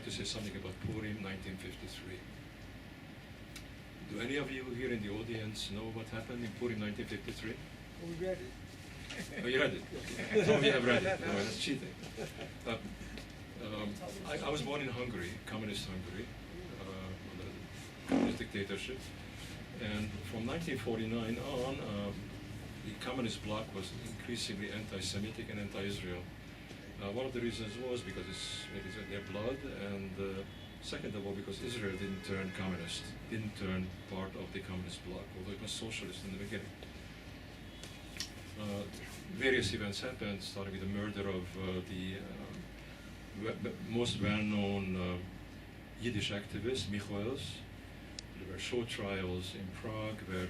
to say something about Purim 1953. Do any of you here in the audience know what happened in Purim 1953? We read it. Oh, you read it? Okay. Some of you have read it. No, that's cheating. I was born in Hungary, communist Hungary, under the communist dictatorship. And from 1949 on, the communist bloc was increasingly anti-Semitic and anti-Israel. One of the reasons was because it is in their blood, and second of all, because Israel didn't turn communist, didn't turn part of the communist bloc, although it was socialist in the beginning. Various events happened, starting with the murder of the most well-known Yiddish activist, Michoels. There were show trials in Prague where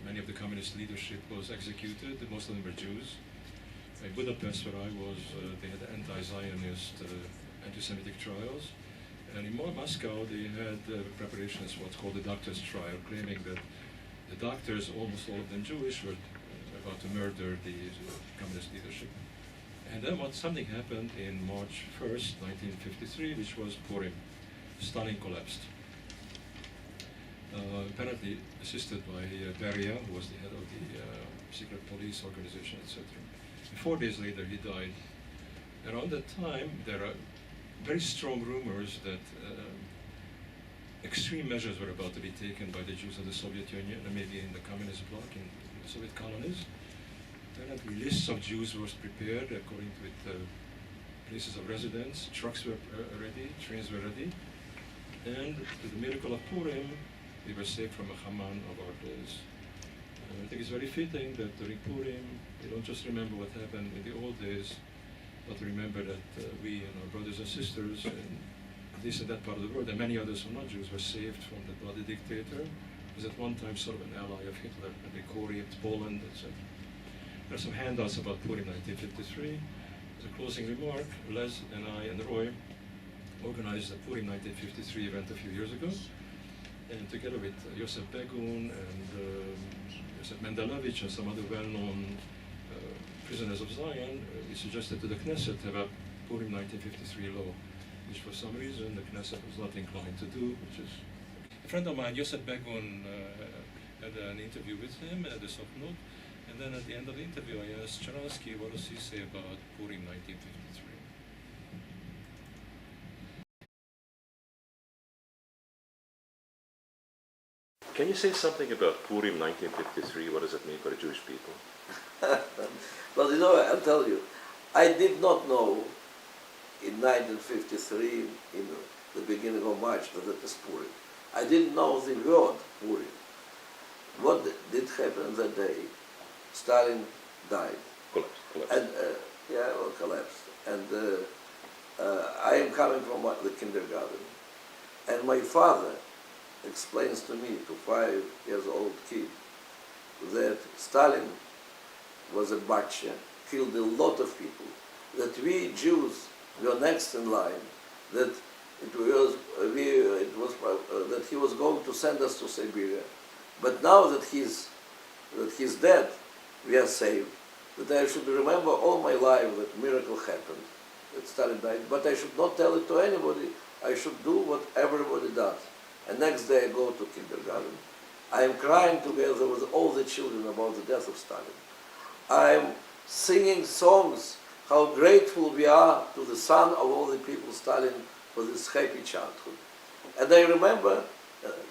many of the communist leadership was executed. Most of them were Jews. In Budapest, where I was, they had anti-Zionist, anti-Semitic trials. And in Moscow, they had preparations for what's called the doctor's trial, claiming that the doctors, almost all of them Jewish, were about to murder the communist leadership. And then something happened in March 1st, 1953, which was Purim. Stalin collapsed. Apparently assisted by Beria, who was the head of the secret police organization, etc. 4 days later, he died. Around that time, there are very strong rumors that extreme measures were about to be taken by the Jews of the Soviet Union and maybe in the communist bloc in the Soviet colonies. Apparently, lists of Jews were prepared according to places of residence. Trucks were ready, trains were ready, and to the miracle of Purim, we were saved from a Haman of our days. I think it's very fitting that during Purim, we don't just remember what happened in the old days, but remember that we and our brothers and sisters, in this and that part of the world, and many others who are not Jews, were saved from the bloody dictator, who was at one time sort of an ally of Hitler, and they co-raped Poland, etc. There are some handouts about Purim 1953. As a closing remark, Les and I and Roy organized the Purim 1953 event a few years ago, and together with Yosef Begun and Yosef Mendelevich and some other well-known prisoners of Zion, we suggested to the Knesset to have a Purim 1953 law, which for some reason the Knesset was not inclined to do, which is... A friend of mine, Yosef Begun, had an interview with him at the Sokhnut, and then at the end of the interview I asked Sharansky, what does he say about Purim 1953? Can you say something about Purim 1953? What does it mean for the Jewish people? Well, you know, I'll tell you, I did not know in 1953, in the beginning of March, that it is Purim. I didn't know the word Purim. What did happen that day? Stalin died. Collapsed. And, collapsed. And I am coming from the kindergarten. And my father explains to me, to 5-year-old kid, that Stalin was a butcher, killed a lot of people, that we Jews were next in line, that that he was going to send us to Siberia. But now that he's dead, we are saved. That I should remember all my life that miracle happened, that Stalin died, but I should not tell it to anybody. I should do what everybody does. And next day I go to kindergarten. I am crying together with all the children about the death of Stalin. I am singing songs, how grateful we are to the son of all the people, Stalin, for this happy childhood. And I remember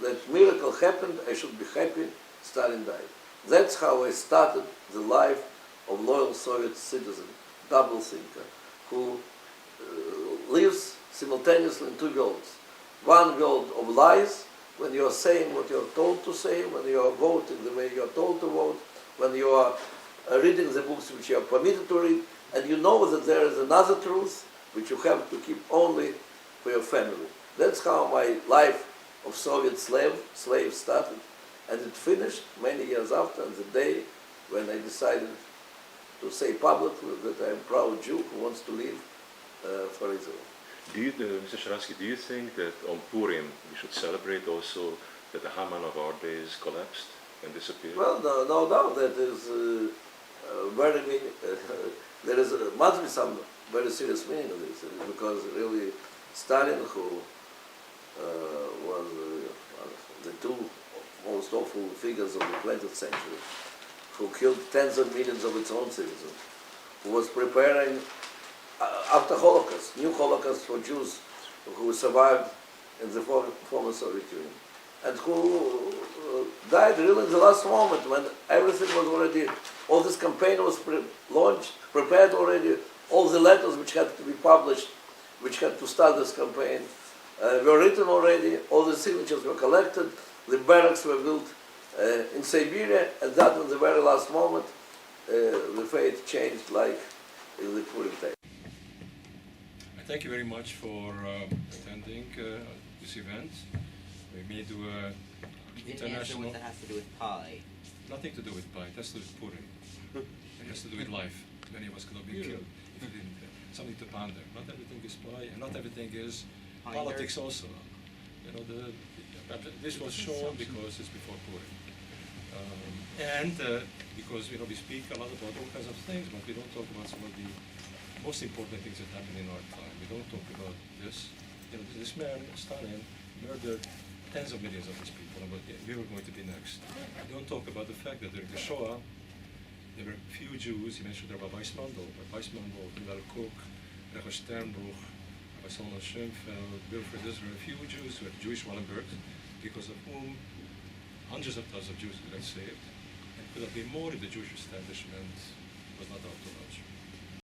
that miracle happened, I should be happy, Stalin died. That's how I started the life of loyal Soviet citizen, double thinker, who lives simultaneously in two worlds. One world of lies, when you are saying what you are told to say, when you are voting the way you are told to vote, when you are reading the books which you are permitted to read, and you know that there is another truth which you have to keep only for your family. That's how my life of Soviet slave started, and it finished many years after, on the day when I decided to say publicly that I am a proud Jew who wants to live for Israel. Mr. Sharansky, do you think that on Purim we should celebrate also that the Haman of our days collapsed and disappeared? Well, no doubt that is there must be some very serious meaning of this, because really Stalin, who was the two most awful figures of the 20th century, who killed tens of millions of its own citizens, who was preparing, after Holocaust, new Holocaust for Jews who survived in the former Soviet Union, and who died really in the last moment when everything was already, all this campaign was launched, prepared already, all the letters which had to be published, which had to start this campaign, were written already, all the signatures were collected, the barracks were built in Siberia, and that in the very last moment, the fate changed like in the Purim time. I thank you very much for attending this event. We may do a You didn't answer what that has to do with pie. nothing to do with pie, it has to do with Purim. It has to do with life. Many of us could have been killed if we didn't something to ponder. Not everything is pie, and not everything is politics also. You know, this was shown because it's before Purim. And because we speak a lot about all kinds of things, but we don't talk about some of the most important things that happen in our time. We don't talk about this. This man, Stalin, murdered tens of millions of his people, and we were going to be next. We don't talk about the fact that during the Shoah, there were few Jews. He mentioned Rabbi Weissmandl, Hillel Koch, Recha Sternbruch, Rabbi Solomon Schoenfeld, Wilfred Israel, few Jews who had Jewish Wallenberg, because of whom hundreds of thousands of Jews got saved, and could have been more if the Jewish establishment was not out to lunch.